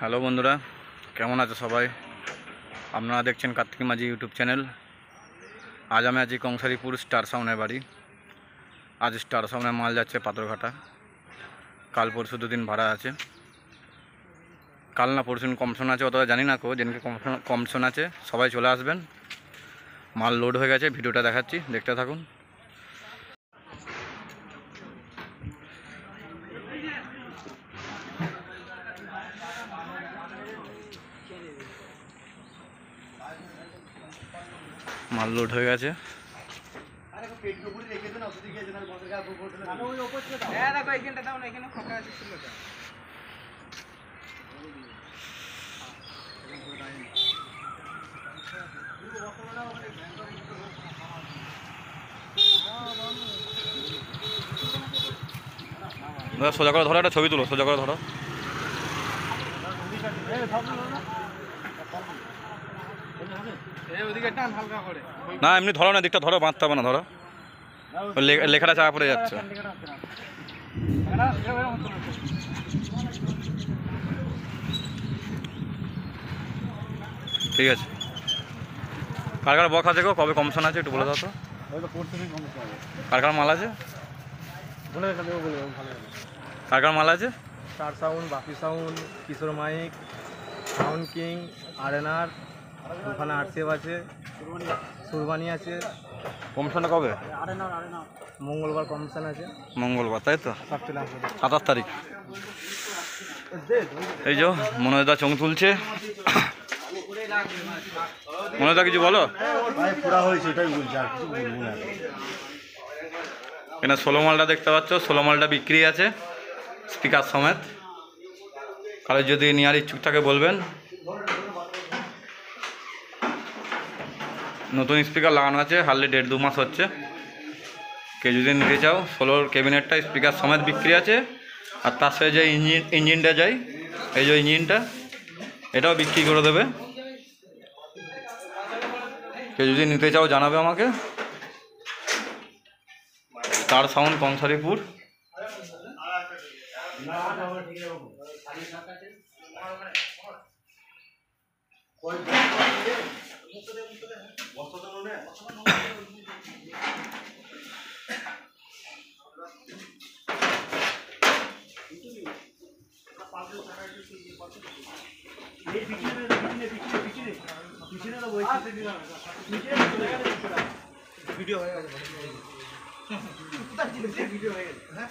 Hello বন্ধুরা, কেমন আছো সবাই? আপনারা দেখছেন কার্তিক মাঝি ইউটিউব চ্যানেল। আজ আমি আছি কংসারীপুর স্টার সাউন্ডের বাড়ি। আজ স্টার সাউন্ডের মাল যাচ্ছে পাথরঘাটা। কাল পরশু দুদিন ভাড়া আছে। কাল না পরশু কমিশন আছে, অতটা জানি না কো, যেদিনকে কমিশন আছে সবাই চলে আসবেন। মাল লোড হয়ে গেছে, ভিডিওটা দেখাচ্ছি, দেখতে থাকুন। মাল লোড হয়ে গেছে। সোজা করে ধরো, একটা ছবি তুলো, সোজা করে ধরো। না এমনি ধরো না, দিকটা ধরো, বাঁধতে হবে না, ধরো। লেখাটা চাপা পড়ে যাচ্ছে। ঠিক আছে, কার কার বক আছে গো? কবে কমিশন আছে একটু বলে দাও তো। কার কার মাল আছে? কার কার মাল আছে? স্টার সাউন্ড, বাপি সাউন্ড, কিশোর মাইক, সাউন্ড কিং, আরএনআর, ওখানে আরসিএফ আছে, সুরবানি আছে। কমিশনটা কবে? মঙ্গলবার কমিশন আছে। মঙ্গলবার, তাই তো? 27 তারিখ। এই যে মনোজদা চোখ তুলছে। মনোজদা কিছু বলো। এখানে 16 মালটা দেখতে পাচ্ছ, 16 মালটা বিক্রি আছে স্পিকার সমেত। কারো যদি নেওয়ার ইচ্ছুক থাকে বলবেন। নতুন স্পিকার লাগানো আছে, হার্ডলি 1.5-2 মাস হচ্ছে। কেউ যদি নিতে চাও 16 ক্যাবিনেটটা স্পিকার সমেত বিক্রি আছে। আর তার সাথে যে ইঞ্জিনটা যায়, এই যে ইঞ্জিনটা, এটাও বিক্রি করে দেবে। কেউ যদি নিতে চাও জানাবে আমাকে। Star sound, কংসারীপুর। ভিডিও হয়ে গেছে। ভিডিও হয়ে গেছে। হ্যাঁ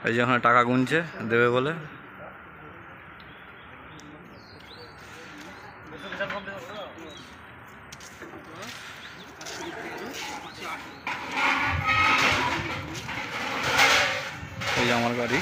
এই যে ওখানে টাকা গুনছে, দেবে বলে। এই যে আমার গাড়ি।